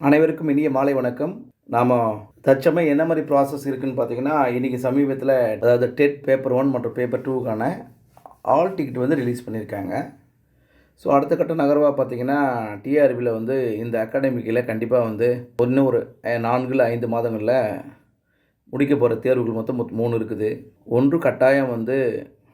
அனைவருக்கும் இனிய மாலை வணக்கம். நாம் தற்சமயம் என்ன மாதிரி ப்ராசஸ் இருக்குதுன்னு பார்த்தீங்கன்னா, இன்றைக்கி சமீபத்தில் அதாவது டெட் பேப்பர் 1 மற்றும் பேப்பர் 2க்கான ஆல் டிக்கெட் வந்து ரிலீஸ் பண்ணியிருக்காங்க. ஸோ அடுத்த கட்ட நகர்வாக பார்த்தீங்கன்னா, டிஆர்பியில் வந்து இந்த அகாடமிக்கில் கண்டிப்பாக வந்து இன்னும் ஒரு 4 இல்லை 5 மாதங்களில் முடிக்க போகிற தேர்வுகள் மொத்தம் 3 இருக்குது. ஒன்று கட்டாயம் வந்து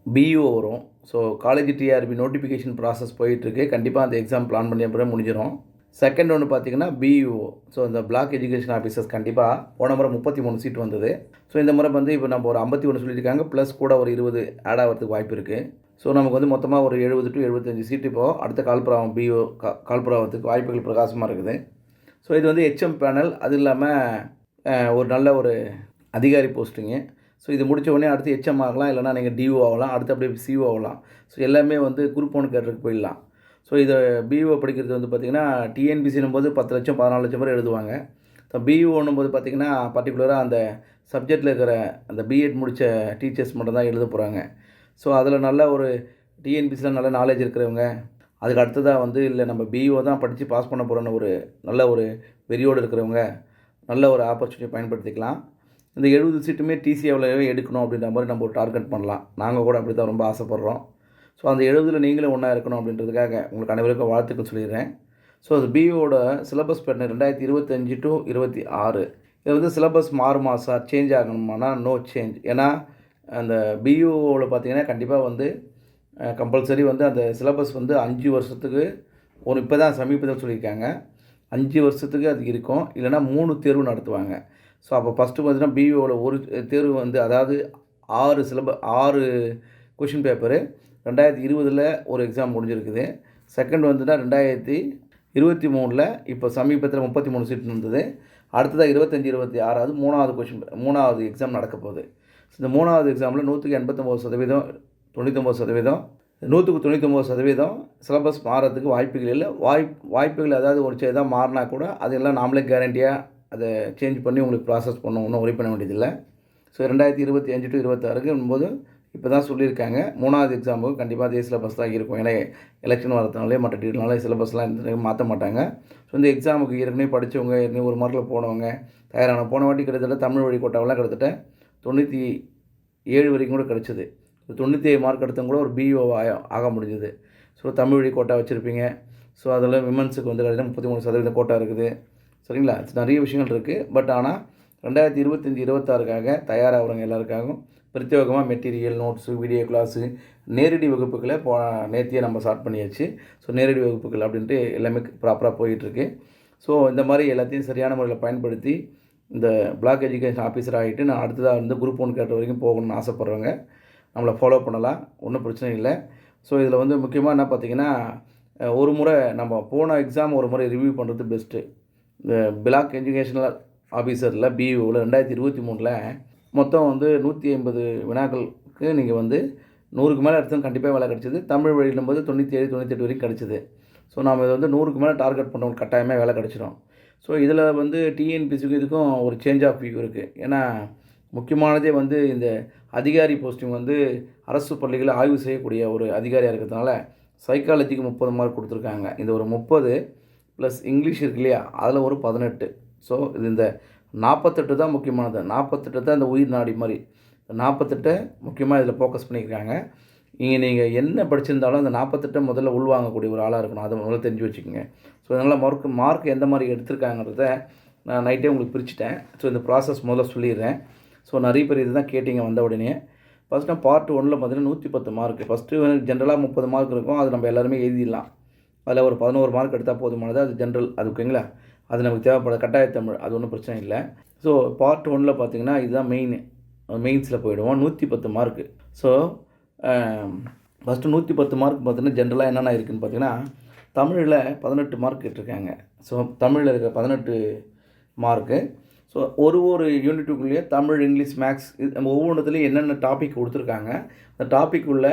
பிஇஓ வரும். So college TRP notification process போயிட்டுருக்கு. கண்டிப்பாக அந்த எக்ஸாம் பிளான் பண்ணி அப்புறம் முடிஞ்சிடும். செகண்ட் ஒன்று பார்த்தீங்கன்னா பிஇஓ. ஸோ இந்த பிளாக் எஜுகேஷன் ஆஃபீஸர்ஸ் கண்டிப்பாக போன முறை 33 சீட் வந்தது. ஸோ இந்த முறை வந்து இப்போ நம்ம ஒரு 51 சொல்லியிருக்காங்க, ப்ளஸ் கூட ஒரு 20 ஆட் ஆகிறதுக்கு வாய்ப்பு இருக்குது. ஸோ நமக்கு வந்து மொத்தமாக ஒரு 70 to 75 சீட் இப்போது அடுத்த கால்புராவம் பிஇஓ கால்புராவத்துக்கு வாய்ப்புகள் பிரகாசமாக இருக்குது. ஸோ இது வந்து ஹெச்எம் பேனல், அது இல்லாமல் ஒரு நல்ல ஒரு அதிகாரி போஸ்டிங்கு. ஸோ இது முடித்த உடனே அடுத்து ஹெச்எம் ஆகலாம், இல்லைனா நீங்கள் டிஓ ஆகலாம், அடுத்து அப்படியே சிஓ ஆகலாம். ஸோ எல்லாமே வந்து குரூப் 1 கேட்டருக்கு போயிடலாம். ஸோ இதை பிஇஓ படிக்கிறது வந்து பார்த்திங்கன்னா டிஎன்பிசினும் போது 10 லட்சம் 14 லட்சம் பேர் எழுதுவாங்க. ஸோ பிஇஓன்னும் போது பார்த்திங்கன்னா பர்டிகுலராக அந்த சப்ஜெக்டில் இருக்கிற அந்த பிஎட் முடித்த டீச்சர்ஸ் மட்டும் தான் எழுத போகிறாங்க. ஸோ அதில் நல்ல ஒரு டிஎன்பிசியில் நல்ல நாலேஜ் இருக்கிறவங்க, அதுக்கு அடுத்ததாக வந்து இல்லை நம்ம பிஇஓ தான் படித்து பாஸ் பண்ண போகிறோன்னு ஒரு நல்ல ஒரு வெறியோடு இருக்கிறவங்க நல்ல ஒரு ஆப்பர்ச்சுனிட்டி பயன்படுத்திக்கலாம். இந்த 70 சீட்டுமே டிசிஏவிலவே எடுக்கணும் அப்படின்ற மாதிரி நம்ம ஒரு டார்கெட் பண்ணலாம். நாங்கள் கூட அப்படி தான் ரொம்ப ஆசைப்பட்றோம். ஸோ அந்த 70ல் நீங்களும் ஒன்றா இருக்கணும் அப்படின்றதுக்காக உங்களுக்கு அனைவருக்கும் வாழ்த்துக்கள் சொல்லிடுறேன். ஸோ அது பிஇஓட சிலபஸ் பேட்டர்ன் 2025 to 26. இது வந்து சிலபஸ் மாறுமா சார், சேஞ்ச் ஆகணுமானா நோ சேஞ்ச். ஏன்னா அந்த பிஇஓவில் பார்த்தீங்கன்னா கண்டிப்பாக வந்து கம்பல்சரி வந்து அந்த சிலபஸ் வந்து 5 வருஷத்துக்கு இப்போ தான் சமீபத்தில் சொல்லியிருக்காங்க. 5 வருஷத்துக்கு அது இருக்கும், இல்லைனா 3 தேர்வு நடத்துவாங்க. ஸோ அப்போ ஃபஸ்ட்டு பார்த்தீங்கன்னா பிஇஓவில் ஒரு தேர்வு வந்து அதாவது 6 கொஷின் பேப்பரு 2020 ஒரு எக்ஸாம் முடிஞ்சிருக்குது. செகண்ட் வந்துன்னா 2023 இப்போ சமீபத்தில் 33 சீட் இருந்தது. அடுத்ததாக 25 26 மூணாவது எக்ஸாம் நடக்க போகுது. இந்த மூணாவது எக்ஸாமில் 100க்கு 89%, 99%, 100க்கு 99% சிலபஸ் மாறதுக்கு வாய்ப்புகள் இல்லை. வாய்ப்புகள் அதாவது ஒரு சில தான் மாறினா கூட அதெல்லாம் நாமளே கேரண்டியாக அதை சேஞ்ச் பண்ணி உங்களுக்கு ப்ராசஸ் பண்ண ஒன்றும் ஒரி பண்ண வேண்டியதில்லை. ஸோ 2025 to 26 போது இப்போ தான் சொல்லியிருக்காங்க. மூணாவது எக்ஸாமுக்கு கண்டிப்பாக அதே சிலபஸ் தான் இருக்கும். ஏன்னா எலெக்ஷன் வரதுனாலே மற்ற டீட்டெயில்னாலே சிலபஸ்லாம் மாற்ற மாட்டாங்க. ஸோ இந்த எக்ஸாமுக்கு ஏற்கனவே படித்தவங்க, ஏற்கனவே ஒரு மார்க்கில் போனவங்க தயாரான போன வாட்டி கிட்டத்தட்ட தமிழ் வழி கோட்டாவெல்லாம் கிட்டத்தட்ட 97 வரைக்கும் கூட கிடச்சிது. 97 மார்க் எடுத்தவங்க கூட ஒரு பிஇஓ ஆக முடிஞ்சுது. ஸோ தமிழ் வழி கோட்டா வச்சுருப்பீங்க. ஸோ அதில் விமன்ஸுக்கு வந்து கிட்டத்தட்ட 33% கோட்டா இருக்குது. சரிங்களா? நிறைய விஷயங்கள் இருக்குது. பட் ஆனால் 2025 26க்காக தயாராகிறவங்க எல்லாருக்காகவும் பிரத்யேகமாக மெட்டீரியல், நோட்ஸு, வீடியோ கிளாஸு, நேரடி வகுப்புகளை நேத்தியே நம்ம ஸ்டார்ட் பண்ணியாச்சு. ஸோ நேரடி வகுப்புகள் அப்படின்ட்டு எல்லாமே ப்ராப்பராக போயிட்டுருக்கு. ஸோ இந்த மாதிரி எல்லாத்தையும் சரியான முறையில் பயன்படுத்தி இந்த பிளாக் எஜுகேஷன் ஆஃபீஸர் ஆகிட்டு நான் அடுத்ததாக வந்து குரூப் 1 கேட்ட வரைக்கும் போகணும்னு ஆசைப்பட்றவங்க நம்மளை ஃபாலோ பண்ணலாம், ஒன்றும் பிரச்சனை இல்லை. ஸோ இதில் வந்து முக்கியமாக என்ன பார்த்திங்கன்னா, ஒரு முறை நம்ம போன எக்ஸாம் ஒரு முறை ரிவ்யூ பண்ணுறது பெஸ்ட்டு. இந்த பிளாக் எஜுகேஷனல் ஆஃபீஸரில் பிஇஓவில் 2023 மொத்தம் வந்து 150 வினாக்களுக்கு நீங்கள் வந்து 100க்கு மேலே எடுத்தோம் கண்டிப்பாக வேலை கிடச்சிது. தமிழ் வழியிலும் போது 97 98 வரைக்கும் கிடச்சிது. ஸோ நம்ம இதை வந்து 100க்கு மேலே டார்கெட் பண்ணவங்க கட்டாயமாக வேலை கிடச்சிடும். ஸோ இதில் வந்து டிஎன்பிசிக்கும் இதுக்கும் ஒரு சேஞ்ச் ஆஃப் வியூ இருக்குது. ஏன்னா முக்கியமானதே வந்து இந்த அதிகாரி போஸ்டிங் வந்து அரசு பள்ளிகளை ஆய்வு செய்யக்கூடிய ஒரு அதிகாரியாக இருக்கிறதுனால சைக்காலஜிக்கு 30 மார்க் கொடுத்துருக்காங்க. இந்த ஒரு 30 ப்ளஸ் இங்கிலீஷ் இருக்கு இல்லையா, அதில் ஒரு 18. ஸோ இது இந்த 48 தான் முக்கியமானது. 48 தான் இந்த உயிர் நாடி மாதிரி. 48 முக்கியமாக இதில் ஃபோக்கஸ் பண்ணியிருக்காங்க. நீங்கள் என்ன படிச்சிருந்தாலும் அந்த 48 முதல்ல உள்வாங்கக்கூடிய ஒரு ஆளாக இருக்கணும். அதை முதல்ல தெரிஞ்சு வச்சுக்கோங்க. ஸோ அதனால் மார்க் எந்த மாதிரி எடுத்திருக்காங்கிறத நான் நைட்டே உங்களுக்கு பிரிச்சுட்டேன். ஸோ இந்த ப்ராசஸ் முதல்ல சொல்லிடுறேன். ஸோ நிறைய பேர் இது தான் கேட்டிங்க வந்த உடனே. ஃபஸ்ட்டு பார்ட் 1ல் பார்த்தீங்கன்னா 110 மார்க். ஃபஸ்ட்டு ஜென்ரலாக 30 மார்க் இருக்கும், அது நம்ம எல்லாருமே எழுதிடலாம். அதில் ஒரு 11 மார்க் எடுத்தால் போதுமானது. அது ஜென்ரல், அது ஓகேங்களா? அது நமக்கு தேவைப்பட கட்டாய தமிழ், அது ஒன்றும் பிரச்சனை இல்லை. ஸோ பார்ட் 1ல் பார்த்திங்கன்னா இதுதான் மெயின்ஸில் போயிடுவோம். 110 மார்க்கு. ஸோ ஃபஸ்ட்டு 110 மார்க் பார்த்தீங்கன்னா ஜென்ரலாக என்னென்ன இருக்குதுன்னு பார்த்தீங்கன்னா, தமிழில் 18 மார்க் கேட்டிருக்காங்க. ஸோ தமிழில் இருக்கிற 18 மார்க்கு. ஸோ ஒரு யூனிட்டுக்குள்ளேயே தமிழ், இங்கிலீஷ், மேக்ஸ் நம்ம ஒவ்வொன்றுத்துலேயும் என்னென்ன டாபிக் கொடுத்துருக்காங்க, அந்த டாபிக் உள்ள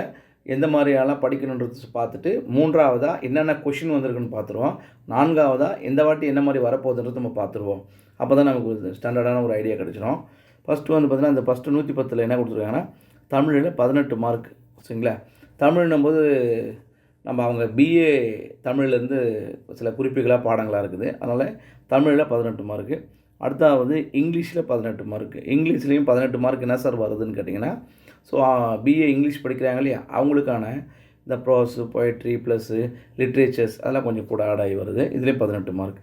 எந்த மாதிரியெல்லாம் படிக்கணுன்றது பார்த்துட்டு, 3ஆவதாக என்னென்ன கொஷின் வந்திருக்குன்னு பார்த்துருவோம். 4ஆவதாக எந்த வாட்டி என்ன மாதிரி வரப்போகுதுன்றது நம்ம பார்த்துருவோம். அப்போ தான் நமக்கு ஒரு ஸ்டாண்டர்டான ஒரு ஐடியா கிடச்சிடும். ஃபஸ்ட்டு வந்து பார்த்திங்கன்னா இந்த ஃபஸ்ட்டு 110ல் என்ன கொடுத்துருக்காங்கன்னா தமிழில் 18 மார்க். சரிங்களா? தமிழ்னும் போது நம்ம அவங்க பிஏ தமிழ்லேருந்து சில குறிப்புகளாக பாடங்களாக இருக்குது. அதனால் தமிழில் 18 மார்க்கு. அடுத்தாவது இங்கிலீஷில் 18 மார்க்கு. இங்கிலீஷ்லேயும் 18 மார்க் என்ன சார் வருதுன்னு கேட்டிங்கன்னா, ஸோ பிஏ இங்கிலீஷ் படிக்கிறாங்க இல்லையா, அவங்களுக்கான இந்த ப்ரோஸு, பொயட்ரி ப்ளஸ்ஸு லிட்ரேச்சர்ஸ் அதெல்லாம் கொஞ்சம் கூட ஆட் ஆகி வருது. இதுலேயும் 18 மார்க்.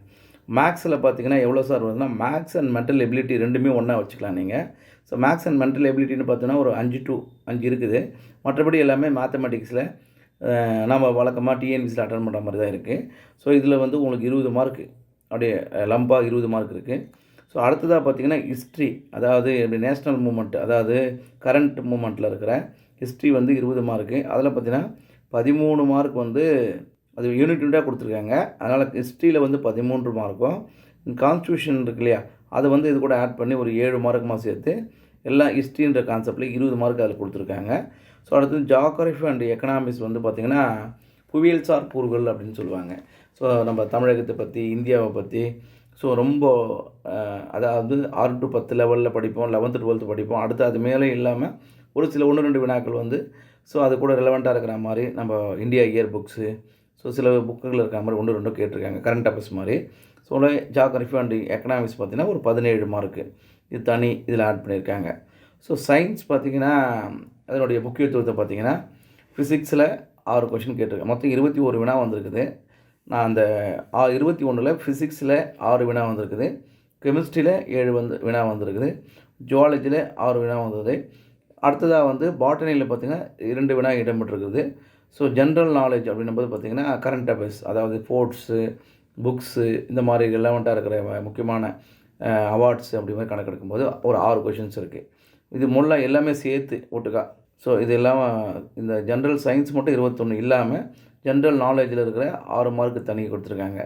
மேக்ஸில் பார்த்தீங்கன்னா எவ்வளோ சார் வருதுன்னா, மேக்ஸ் அண்ட் மென்டல் எபிலிட்டி ரெண்டுமே ஒன்றா வச்சுக்கலாம் நீங்கள். ஸோ மேக்ஸ் அண்ட் மென்டல் எபிலிட்டின்னு பார்த்தோன்னா ஒரு 5 to 5 இருக்குது. மற்றபடி எல்லாமே மேத்தமெட்டிக்ஸில் நம்ம வழக்கமாக டிஎன்பிசியில் அட்டன் பண்ணுற மாதிரி தான் இருக்குது. ஸோ இதில் வந்து உங்களுக்கு 20 மார்க்கு அப்படியே லம்பாக 20 மார்க் இருக்குது. ஸோ அடுத்ததாக பார்த்திங்கன்னா ஹிஸ்ட்ரி, அதாவது நேஷ்னல் மூமெண்ட், அதாவது கரண்ட் மூமெண்ட்டில் இருக்கிற ஹிஸ்ட்ரி வந்து 20 மார்க்கு. அதில் பார்த்திங்கன்னா 13 மார்க் வந்து அது யூனிட்டாக கொடுத்துருக்காங்க. அதனால் ஹிஸ்ட்ரியில் வந்து 13 மார்க்கும், கான்ஸ்டியூஷன் இருக்கு இல்லையா, அதை வந்து இது கூட ஆட் பண்ணி ஒரு 7 மார்க்குமா சேர்த்து எல்லாம் ஹிஸ்ட்ரின்ற கான்செப்டில் 20 மார்க் அதில் கொடுத்துருக்காங்க. ஸோ அடுத்தது ஜியோகிராஃபி அண்ட் எக்கனாமிக்ஸ் வந்து பார்த்திங்கன்னா புவியியல்சார் கூறுகள் அப்படின்னு சொல்லுவாங்க. ஸோ நம்ம தமிழகத்தை பற்றி, இந்தியாவை பற்றி, ஸோ ரொம்ப அதாவது 6 to 10 லெவலில் படிப்போம், 11th 12th படிப்போம். அடுத்து அது மேலே இல்லாமல் ஒரு சில 1-2 வினாக்கள் வந்து ஸோ அது கூட ரெலவெண்ட்டாக இருக்கிற மாதிரி நம்ம இந்தியா இயர் புக்ஸு, ஸோ சில புக்குகள் இருக்கிற மாதிரி 1-2 கேட்டிருக்காங்க, கரண்ட் அஃபேர்ஸ் மாதிரி. ஸோ ஜியோகிராஃபி அண்ட் எக்கனாமிக்ஸ் பார்த்திங்கன்னா ஒரு 17 மார்க்கு இது தனி இதில் ஆட் பண்ணியிருக்காங்க. ஸோ சயின்ஸ் பார்த்திங்கன்னா அதனுடைய முக்கியத்துவத்தை பார்த்திங்கன்னா ஃபிசிக்ஸில் 6 கொஷின் கேட்டிருக்கேன். மொத்தம் 21 வினா வந்திருக்குது. நான் அந்த 21ல் ஃபிசிக்ஸில் 6 வினா வந்திருக்குது, கெமிஸ்ட்ரியில் 7 வினா வந்திருக்குது, ஜுவாலஜியில் 6 வினா வந்தது. அடுத்ததாக வந்து பாட்டனியில் பார்த்திங்கன்னா 2 வினா இடம்பெற்றிருக்குது. ஸோ ஜென்ரல் நாலேஜ் அப்படின்னும்போது பார்த்திங்கன்னா கரண்ட் அஃபேர்ஸ், அதாவது ஸ்போர்ட்ஸு, புக்ஸு, இந்த மாதிரி ரெலவெண்ட்டாக இருக்கிற முக்கியமான அவார்ட்ஸ் அப்படி மாதிரி கணக்கெடுக்கும்போது ஒரு 6 கொஷின்ஸ் இருக்குது. இது முல்ல எல்லாமே சேர்த்து ஒட்டுக்கா. ஸோ இது இல்லாமல் இந்த ஜென்ரல் சயின்ஸ் மட்டும் 21 இல்லாமல் ஜென்ரல் நாலேஜில் இருக்கிற 6 மார்க்கு தனி கொடுத்துருக்காங்க.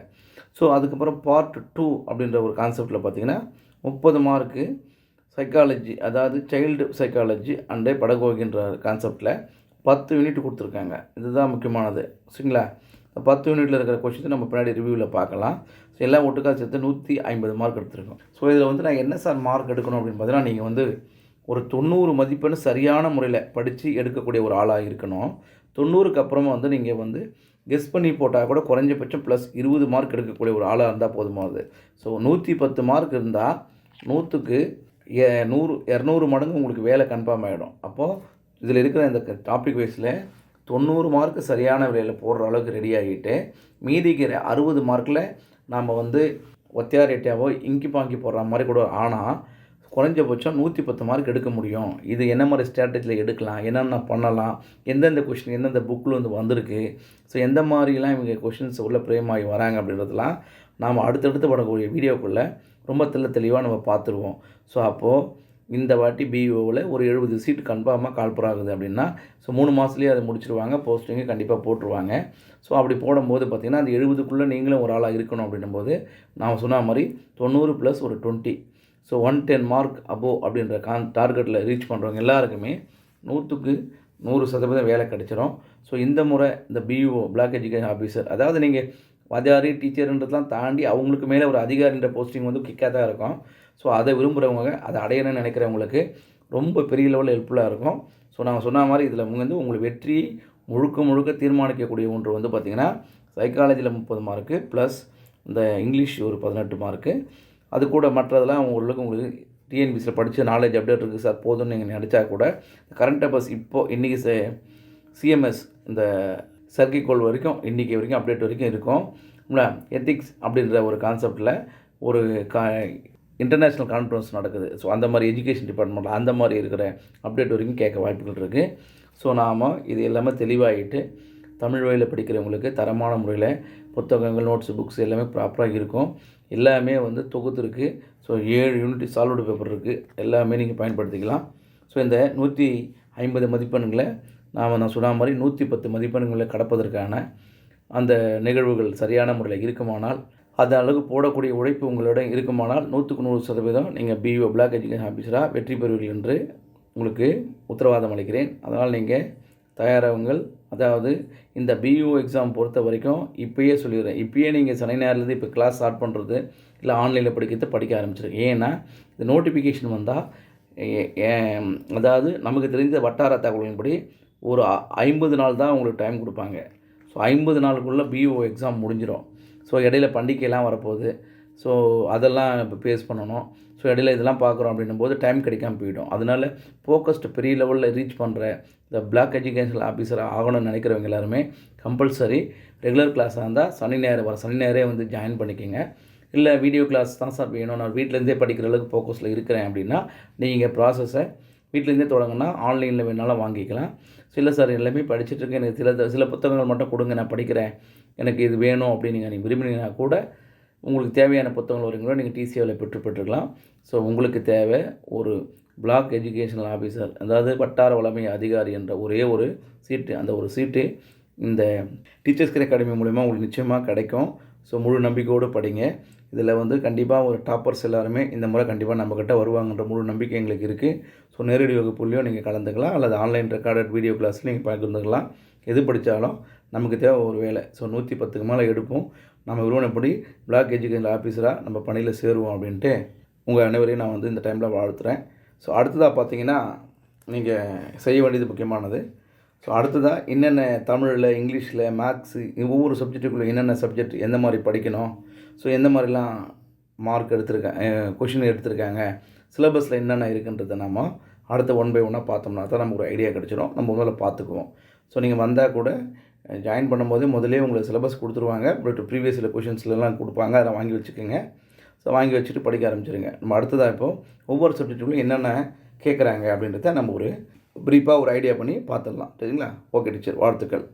ஸோ அதுக்கப்புறம் பார்ட் 2 அப்படின்ற ஒரு கான்செப்டில் பார்த்திங்கன்னா 30 மார்க்கு சைக்காலஜி, அதாவது சைல்டு சைக்காலஜி அண்டு பெடகோகின்ற கான்செப்டில் 10 யூனிட் கொடுத்துருக்காங்க. இதுதான் முக்கியமானது, சரிங்களா? 10 யூனிட்டில் இருக்கிற கொஷின்ஸை நம்ம பின்னாடி ரிவ்யூவில் பார்க்கலாம். ஸோ எல்லாம் ஒட்டுக்கா சேர்த்து 150 மார்க் எடுத்துருக்கோம். ஸோ இதில் வந்து நான் என்ன சார் மார்க் எடுக்கணும் அப்படின்னு பார்த்தீங்கன்னா, நீங்கள் வந்து ஒரு 90 மதிப்பெண் சரியான முறையில் படித்து எடுக்கக்கூடிய ஒரு ஆளாக இருக்கணும். 90க்கு அப்புறமா வந்து நீங்கள் வந்து கெஸ் பண்ணி போட்டால் கூட குறைஞ்சபட்சம் ப்ளஸ் 20 மார்க் எடுக்கக்கூடிய ஒரு ஆளாக இருந்தால் போதுமானது. ஸோ 110 மார்க் இருந்தால் 100க்கு 200 மடங்கு உங்களுக்கு வேலை கன்ஃபார்ம் ஆகிடும். அப்போது இதில் இருக்கிற இந்த டாபிக் வைஸில் 90 மார்க்கு சரியான விலையில் போடுற அளவுக்கு ரெடி ஆகிட்டு, மீதிக்கிற 60 மார்க்கில் நாம் வந்து ஒத்தியாரேட்டியாவோ இங்கி பாங்கி போடுற மாதிரி கூட ஆனால் குறைஞ்சபட்சம் 110 மார்க் எடுக்க முடியும். இது என்ன மாதிரி ஸ்ட்ராட்டஜியில் எடுக்கலாம், என்னென்ன பண்ணலாம், எந்தெந்த கொஷின் எந்தெந்த புக்கில் வந்து வந்திருக்கு, ஸோ எந்த மாதிரிலாம் இவங்க கொஷின்ஸ் உள்ள பிரேமாகி வராங்க அப்படின்றதெல்லாம் நாம் அடுத்தடுத்து வரக்கூடிய வீடியோக்குள்ளே ரொம்ப தெளிவாக நம்ம பார்த்துருவோம். ஸோ அப்போது இந்த வாட்டி பிஇஓவில் ஒரு 70 சீட் கன்ஃபார்மாக கால்பர் ஆகுது அப்படின்னா, ஸோ 3 மாதத்துலேயே அதை முடிச்சிருவாங்க, போஸ்டிங்கு கண்டிப்பாக போட்டுருவாங்க. ஸோ அப்படி போடும்போது பார்த்திங்கன்னா அந்த 70க்குள்ளே நீங்களும் ஒரு ஆளாக இருக்கணும் அப்படின்னும்போது நான் சொன்ன மாதிரி 90 + ஒரு 20, ஸோ 110 மார்க் அபோவ் அப்படின்ற டார்கெட்டில் ரீச் பண்ணுறவங்க எல்லாருக்குமே 100க்கு 100% வேலை கிடைச்சிரும். ஸோ இந்த முறை இந்த பிஇஓ பிளாக் எஜுகேஷன் ஆஃபீஸர், அதாவது நீங்கள் வாத்தியாரி டீச்சர்ன்றதெல்லாம் தாண்டி அவங்களுக்கு மேலே ஒரு அதிகாரின்ற போஸ்டிங் வந்து கிக்காக தான் இருக்கும். ஸோ அதை விரும்புகிறவங்க, அதை அடையணும்னு நினைக்கிறவங்களுக்கு ரொம்ப பெரிய லெவலில் ஹெல்ப்ஃபுல்லாக இருக்கும். ஸோ நான் சொன்ன மாதிரி இதில் வந்து உங்களுக்கு வெற்றி முழுக்க தீர்மானிக்கக்கூடிய ஒன்று வந்து பார்த்திங்கன்னா சைக்காலஜியில் 30 மார்க்கு ப்ளஸ் இந்த இங்கிலீஷ் ஒரு 18 மார்க்கு. அது கூட மற்றதெல்லாம் உங்களுக்கு டிஎன்பிசியில் படித்த நாலேஜ் அப்டேட் இருக்குது சார் போதும்னு நீங்கள் நினச்சா கூட கரண்ட் அஃபேர்ஸ் இப்போது இன்றைக்கி சிஎம்எஸ் இந்த செயற்கைக்கோள் வரைக்கும் இன்றைக்கி வரைக்கும் அப்டேட் வரைக்கும் இருக்கும். எத்திக்ஸ் அப்படின்ற ஒரு கான்செப்டில் ஒரு இன்டர்நேஷ்னல் கான்ஃபரன்ஸ் நடக்குது. ஸோ அந்த மாதிரி எஜுகேஷன் டிபார்ட்மெண்ட்டில் அந்த மாதிரி இருக்கிற அப்டேட் வரைக்கும் கேட்க வாய்ப்புகள் இருக்குது. ஸோ நாம் இது எல்லாமே தெளிவாகிட்டு தமிழ் வழியில் படிக்கிறவங்களுக்கு தரமான முறையில் புத்தகங்கள், நோட்ஸ், புக்ஸ் எல்லாமே ப்ராப்பராக இருக்கும். எல்லாமே வந்து தொகுத்துருக்கு. ஸோ 7 யூனிட் சால்வ்டு பேப்பர் இருக்குது, எல்லாமே நீங்கள் பயன்படுத்திக்கலாம். ஸோ இந்த 150 மதிப்பெண்களை நான் சொன்ன மாதிரி 110 மதிப்பெண்களை கடப்பதற்கான அந்த நிகழ்வுகள் சரியான முறையில் இருக்குமானால், அந்த அளவுக்கு போடக்கூடிய உழைப்பு உங்களோட இருக்குமானால் 100க்கு 100% நீங்கள் பிஇஓ பிளாக் எஜுகேஷன் ஆஃபீஸராக வெற்றி பெறுவீர்கள் என்று உங்களுக்கு உத்தரவாதம் அளிக்கிறேன். அதனால் நீங்கள் தயாராகுங்கள். அதாவது இந்த பிஇஓ எக்ஸாம் பொறுத்த வரைக்கும் இப்போயே சொல்லிடுறேன், இப்போயே நீங்கள் சனி ஞாயிறுலேருந்து இப்போ கிளாஸ் ஸ்டார்ட் பண்ணுறது இல்லை ஆன்லைனில் படிக்க ஆரம்பிச்சிருக்கு. ஏன்னா இந்த நோட்டிஃபிகேஷன் வந்தால் அதாவது நமக்கு தெரிந்த வட்டார தகவலின்படி ஒரு 50 நாள் தான் உங்களுக்கு டைம் கொடுப்பாங்க. ஸோ 50 நாளுக்குள்ளே பிஓ எக்ஸாம் முடிஞ்சிடும். ஸோ இடையில பண்டிகைலாம் வரப்போகுது. ஸோ அதெல்லாம் இப்போ ஃபேஸ் பண்ணணும். ஸோ இடையில இதெல்லாம் பார்க்குறோம் அப்படின்னும்போது டைம் கிடைக்காம போயிடும். அதனால ஃபோக்கஸ்டு பெரிய லெவலில் ரீச் பண்ணுற இந்த பிளாக் எஜுகேஷனல் ஆஃபீஸர் ஆகணும்னு நினைக்கிறவங்க எல்லாருமே கம்பல்சரி ரெகுலர் கிளாஸாக இருந்தால் சனி ஞாயிறே வந்து ஜாயின் பண்ணிக்கோங்க. இல்லை வீடியோ கிளாஸ் தான் சார் வேணும், நான் வீட்டிலேருந்தே படிக்கிற அளவுக்கு ஃபோக்கஸில் இருக்கிறேன் அப்படின்னா நீங்கள் ப்ராசஸை வீட்டிலேருந்தே தொடங்கினா ஆன்லைனில் வேணாலும் வாங்கிக்கலாம். இல்லை சார் எல்லாமே படிச்சுட்ருக்கேன், எனக்கு சில புத்தகங்கள் மட்டும் கொடுங்க, நான் படிக்கிறேன், எனக்கு இது வேணும் அப்படின்னு நீங்கள் விரும்பினீங்கன்னா கூட உங்களுக்கு தேவையான புத்தகங்கள் வரீங்களோ நீங்கள் டிசிஏவில் பெற்றுக்கலாம். ஸோ உங்களுக்கு தேவை ஒரு பிளாக் எஜுகேஷனல் ஆஃபீஸர், அதாவது வட்டார வளமை அதிகாரி என்ற ஒரே ஒரு சீட்டு. அந்த ஒரு சீட்டு இந்த டீச்சர்ஸ் அகாடமி மூலிமா உங்களுக்கு நிச்சயமாக கிடைக்கும். ஸோ முழு நம்பிக்கையோடு படிங்க. இதில் வந்து கண்டிப்பாக ஒரு டாப்பர்ஸ் எல்லாருமே இந்த முறை கண்டிப்பாக நம்மக்கிட்ட வருவாங்கன்ற முழு நம்பிக்கை எங்களுக்கு இருக்குது. ஸோ நேரடி வகுப்புலையும் நீங்கள் கலந்துக்கலாம், அல்லது ஆன்லைன் ரெக்கார்டட் வீடியோ கிளாஸ்லையும் நீங்கள் பகிர்ந்துக்கலாம். எது படித்தாலும் நமக்கு தேவை ஒரு வேலை. ஸோ 110க்கு மேலே எடுப்போம், நம்ம விரும்பினபடி பிளாக் எஜுகேஷன் ஆஃபீஸராக நம்ம பணியில் சேருவோம் அப்படின்ட்டு உங்கள் அனைவரையும் நான் வந்து இந்த டைமில் வாழ்த்துறேன். ஸோ அடுத்ததாக பார்த்தீங்கன்னா நீங்கள் செய்ய வேண்டியது முக்கியமானது. ஸோ அடுத்ததாக என்னென்ன தமிழில், இங்கிலீஷில், மேக்ஸு ஒவ்வொரு சப்ஜெக்ட்டுக்குள்ளே என்னென்ன சப்ஜெக்ட் எந்த மாதிரி படிக்கணும், ஸோ எந்த மாதிரிலாம் மார்க் கொஷின் எடுத்திருக்காங்க, சிலபஸில் என்னென்ன இருக்குன்றதை நம்ம அடுத்த 1 by 1 பார்த்தோம்னா தான் நமக்கு ஒரு ஐடியா கிடச்சிடும். நம்ம முதல்ல பார்த்துக்குவோம். ஸோ நீங்கள் வந்தால் கூட ஜாயின் பண்ணும்போது முதலே உங்களுக்கு சிலபஸ் கொடுத்துருவாங்க. பட் ப்ரீவியஸ் கொஷின்ஸ்லாம் கொடுப்பாங்க, அதை வாங்கி வச்சுக்கோங்க. ஸோ வாங்கி வச்சுட்டு படிக்க ஆரம்பிச்சிருங்க. நம்ம அடுத்ததாக இப்போது ஒவ்வொரு சப்ஜெக்ட்டுக்குள்ளே என்னென்ன கேட்குறாங்க அப்படின்றத நம்ம ஒரு ப்ரீஃபாக ஒரு ஐடியா பண்ணி பார்த்துடலாம். சரிங்களா? ஓகே டீச்சர், வாழ்த்துக்கள்.